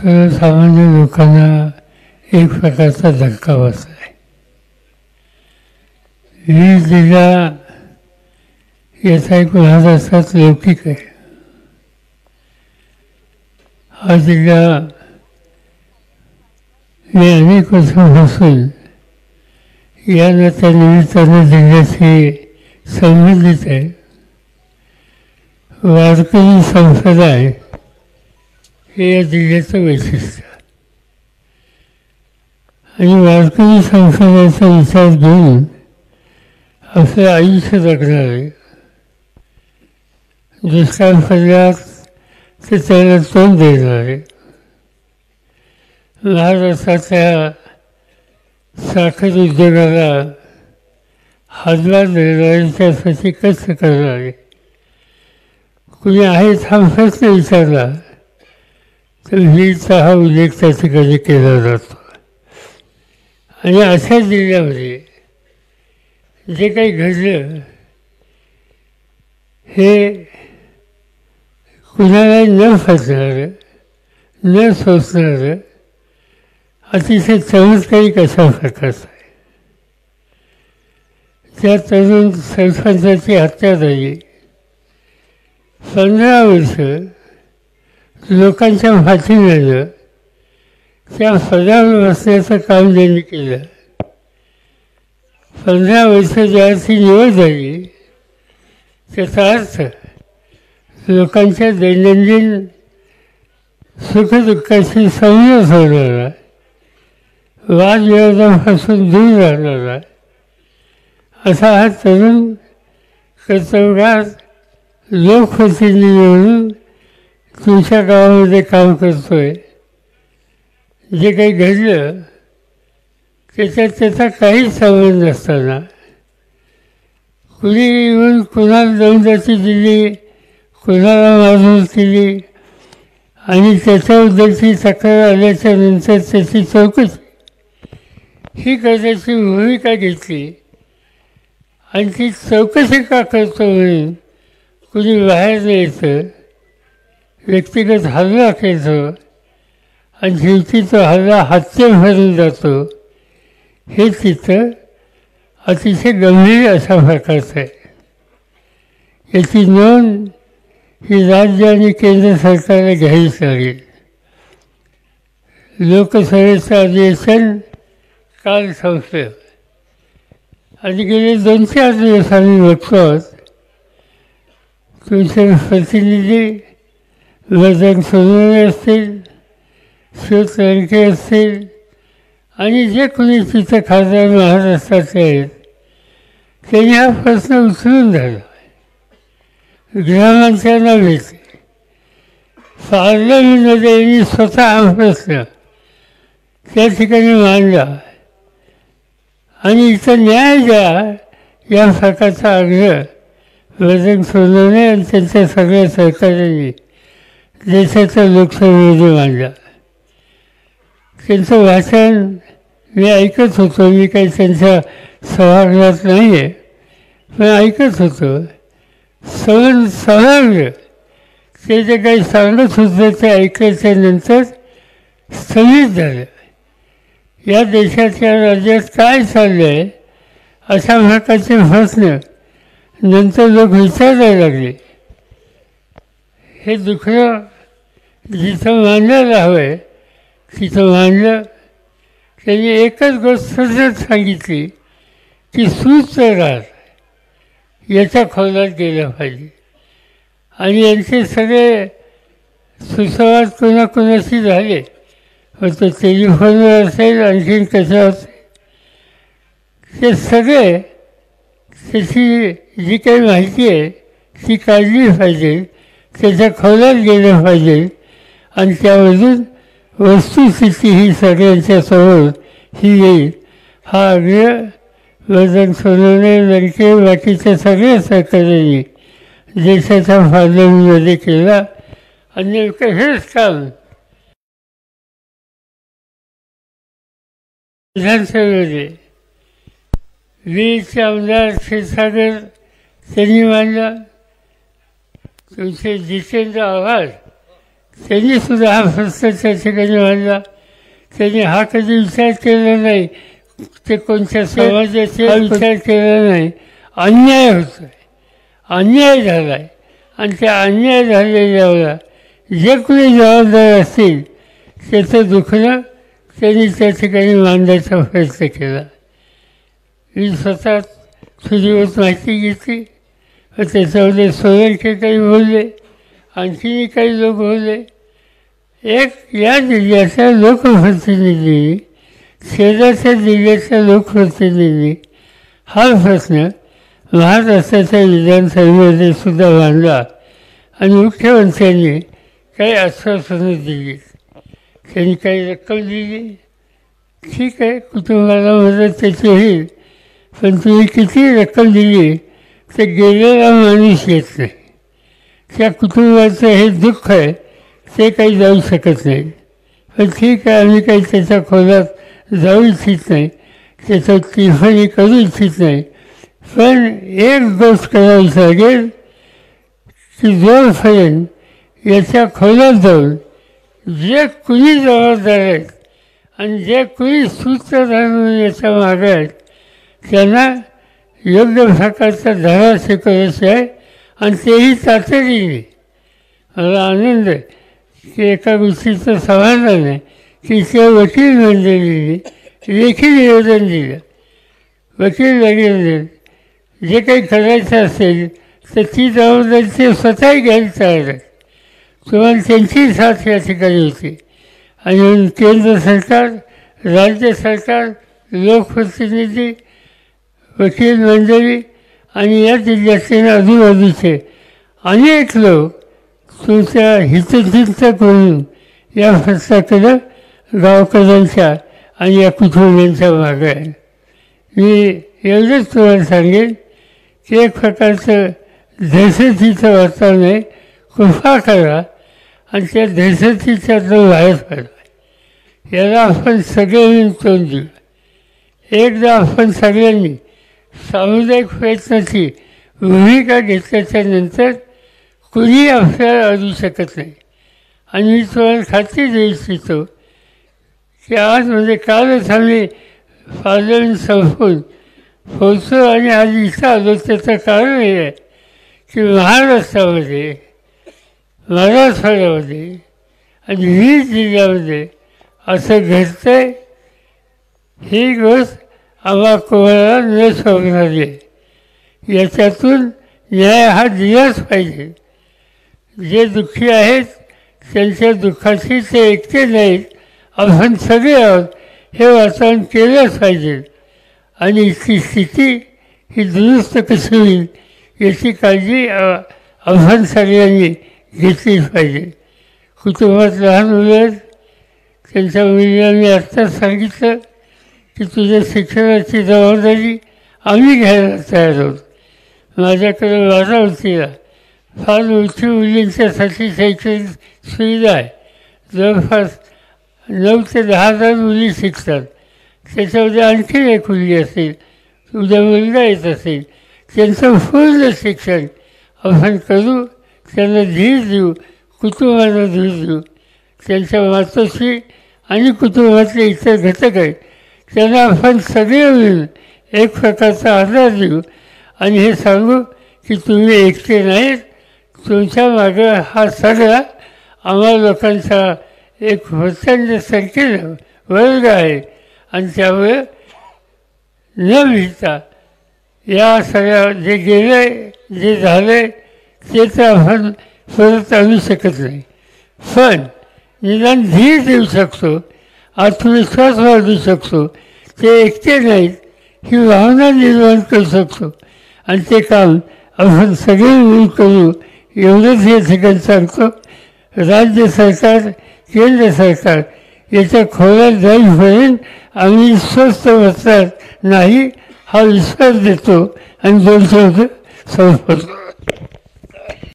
सर्वसामान्य लोकांना एक प्रकारचा धक्का बसला आहे. वीज दिला याचा एक महाराष्ट्रात लौकिक आहे. हा जिल्हा मी अनेक वर्षांपासून या त्या निमित्ताने जिल्ह्याशी संबंधित आहे. वारकरी संप्रदाय हे या जिल्ह्याचं वैशिष्ट्य आणि वारकरी संप्रदायाचा विचार घेऊन आपलं आयुष्य जगणार आहे. दुष्काळ पडल्यास ते त्याला तोंड देणार आहे. महाराष्ट्राच्या साखर उद्योगाला हातभार देणारे त्यासाठी कष्ट करणारे कुणी आहेत हा प्रश्न विचारला तर वीजचा हा उल्लेख त्या ठिकाणी केला जातो. आणि अशा जिल्ह्यामध्ये जे काही घडलं हे कुणाला न फसणारं न सोसणारं अतिशय चमत्कारिक अशा प्रकारचं आहे. त्या तरुण सरपंचाची हत्या झाली. 15 वर्ष लोकांच्या फाशी झालं. त्या पदावर बसण्याचं काम त्यांनी केलं. 15 वर्ष ज्याची निवड झाली त्याचा अर्थ लोकांच्या दैनंदिन सुखदुःखाशी संयम होणारा, वादविवादापासून दूर राहणारा असा हा तरुण कर्तव्यगार लोकप्रतिनिधी म्हणून तुमच्या गावामध्ये काम करतोय. जे काही घडलं त्याच्यात त्याचा काहीच संबंध नसताना कुणी येऊन कुणाला दौंडाची दिली, कुणाला मारहाण केली आणि त्याच्याबद्दलची तक्रार आल्याच्या नंतर त्याची चौकशी ही करण्याची भूमिका घेतली. आणि ती चौकशी का करतो म्हणून कुणी बाहेर यायचं, व्यक्तिगत हल्ला केला आणि शेवटी तो हल्ला हत्येभरून जातो. हे चित्र अतिशय गंभीर अशा प्रकारचं आहे. याची नोंद ही राज्य आणि केंद्र सरकारला घ्यावीच लागेल. लोकसभेचं अधिवेशन काल संपलं आणि गेले 2-4 दिवस आम्ही बघतो तुमचे प्रतिनिधी बजरंग सोनवणे असतील, शिव तडके असतील आणि जे कोणी तिथं खासदार महाराष्ट्राचे आहेत त्यांनी हा प्रश्न उचलून धरला. गृहमंत्र्यांना भेटले, पार्लमेंटमध्ये यांनी स्वतः हा प्रश्न त्या ठिकाणी मांडला आणि इथं न्याय द्या या प्रकारचा आग्रह बजरंग सोनवणे आणि त्यांच्या सगळ्या सहकार्यांनी देशाच्या लोकसभेमध्ये मांडला. त्यांचं भाषण मी ऐकत होतो. मी काही त्यांच्या सभागृहात नाही आहे पण ऐकत होतो. समग्र ते जे काही सांगत होते ते ऐकायच्या नंतर स्थगित झालं. या देशाच्या राज्यात काय चाललं आहे अशा प्रकारचे प्रश्न नंतर लोक विचारायला लागले. हे दुखणं जिथं मांडायला हवं आहे तिथं मांडलं. त्यांनी एकच गोष्ट सांगितली की सूत्रधार याच्या खोलात गेलं पाहिजे. आणि यांचे सगळे सुसंवाद कोणाकोणाशी झाले, तो टेलिफोनवर असेल आणखीन कशावर असेल, ते सगळे त्याची जी काही माहिती आहे ती काढली पाहिजे, त्याच्या खोलात गेलं पाहिजे आणि त्यामधून वस्तुस्थिती ही सगळ्यांच्या समोर ही येईल. हा आग्रह बजरंग सोनवणे, लडके, बाकीच्या सगळ्या सहकार्यांनी देशाच्या पार्लमेंटमध्ये केला. आणि नेमकं हेच काम विधानसभेमध्ये वीरचे आमदार क्षीरसागर त्यांनी मांडला. तुमचे जितेंद्र आव्हाड त्यांनी सुद्धा हा प्रश्न त्या ठिकाणी मांडला. त्यांनी हा कधी विचार केला नाही, ते कोणत्या समाजाचे हा विचार केला नाही. अन्याय होतो आहे, अन्याय झाला आहे आणि त्या अन्याय झालेल्यावर जे कोणी जबाबदार असतील त्याचं दुखणं त्यांनी त्या ठिकाणी मांडण्याचा प्रयत्न केला. मी स्वतः तुझीवर माहिती घेतली व त्याच्यामध्ये सोयरके काही बोलले, आणखीही काही लोक बोलले. एक या जिल्ह्याच्या लोकप्रतिनिधी, शेजारच्या जिल्ह्याच्या लोकप्रतिनिधी हा प्रश्न महाराष्ट्राच्या विधानसभेमध्ये सुद्धा मांडला आणि मुख्यमंत्र्यांनी काही आश्वासनं दिली. त्यांनी काही रक्कम दिली, ठीक आहे, कुटुंबाला मदत त्याची होईल, पण तुम्ही किती रक्कम दिली तर गेलेला माणूस येत नाही. त्या कुटुंबाचं हे दुःख आहे ते काही जाऊ शकत नाही. पण ठीक आहे, आम्ही काही त्याच्या खोलात जाऊ इच्छित नाही, त्याचं टिफणी करू इच्छित नाही. पण एक गोष्ट करावी लागेल की जोपर्यंत याच्या खोलात जाऊन जे कुणी जबाबदार आहेत आणि जे कुणी सूत्रधार म्हणून याच्या मागे आहेत त्यांना योग्य प्रकारचा धडा शिकवायचा आहे आणि तेही तातडीने. मला आनंद आहे की एका गोष्टीचं समाधान आहे की त्या वकील मंडळीने लेखी निवेदन दिलं. वकील वगैरे जे काही करायचं असेल तर ती जबाबदारी ते स्वतःही घ्यायला तयार आहेत. तुम्हाला त्यांची साथ या ठिकाणी होती आणि केंद्र सरकार, राज्य सरकार, लोकप्रतिनिधी, वकील मंडळी आणि या जिल्ह्यातील आजूबाजूचे अनेक लोक तुमच्या हितचिंतक म्हणून या प्रश्नाकडं गावकऱ्यांच्या आणि या कुटुंबियांच्या मागे आहे. मी एवढंच तुम्हाला सांगेन की एक प्रकारचं दहशतीचं वातावरण आहे, कृपा करा आणि त्या दहशतीच्यातून बाहेर पडा. याला आपण सगळे तोंड देऊ. एकदा आपण सगळ्यांनी सामुदायिक प्रयत्नाची भूमिका घेतल्याच्या नंतर कुणी आपल्याला अडू शकत नाही. आणि मी तुम्हाला खात्री देऊ इच्छितो की आज म्हणजे कालच आम्ही पार्लमेंट संपवून पोहोचलो आणि आज इथं आलो. त्याचं कारण हे आहे की महाराष्ट्रामध्ये, मराठवाड्यामध्ये आणि 20 जिल्ह्यामध्ये असं घडतं आहे. ही गोष्ट आम्हा कोणाला न शोभणारी आहे. याच्यातून न्याय हा दिलाच पाहिजे. जे दुःखी आहेत त्यांच्या दुःखाशी ते एकटे नाहीत, आपण सगळे आहोत हे वातावरण केलंच पाहिजे. आणि ती स्थिती ही दुरुस्त कशी होईल याची काळजी आपण सगळ्यांनी घेतलीच पाहिजे. कुटुंबात लहान मुलं आहेत, त्यांच्या मुलींनी आत्ताच सांगितलं की तुझ्या शिक्षणाची जबाबदारी आम्ही घ्यायला तयार आहोत. माझ्याकडे बारामतीला फार मोठी मुलींच्यासाठी शैक्षणिक सुविधा आहे. जवळपास 9 ते 10,000 मुली शिकतात. त्याच्यामध्ये आणखी एक मुलगी असेल, उद्या मुलगा येत असेल, त्यांचं पूर्ण शिक्षण आपण करू, त्यांना धीर देऊ, कुटुंबाला धीर देऊ. त्यांच्या मातोश्री आणि कुटुंबातले इतर घटक आहेत त्यांना आपण सगळे मिळून एक प्रकारचा आधार देऊ आणि हे सांगू की तुम्ही एकटे नाहीत, तुमच्या मागं हा सगळा आम्हा लोकांचा एक प्रचंड संख्येनं वर्ग आहे. आणि त्यामुळे न भिता या सगळ्या जे गेलं आहे, जे झालं आहे ते तर आपण परत आणू शकत नाही, पण निदान धीर देऊ शकतो, आत्मविश्वास वाढवू शकतो. ते एकटे नाहीत ही भावना निर्माण करू शकतो आणि ते काम आपण सगळे मिळून करू एवढंच या ठिकाणी सांगतो. राज्य सरकार, केंद्र सरकार याच्या खोलात जाईपर्यंत आम्ही स्वस्थ बसणार नाही हा विश्वास देतो आणि 2 शब्द संपवतो.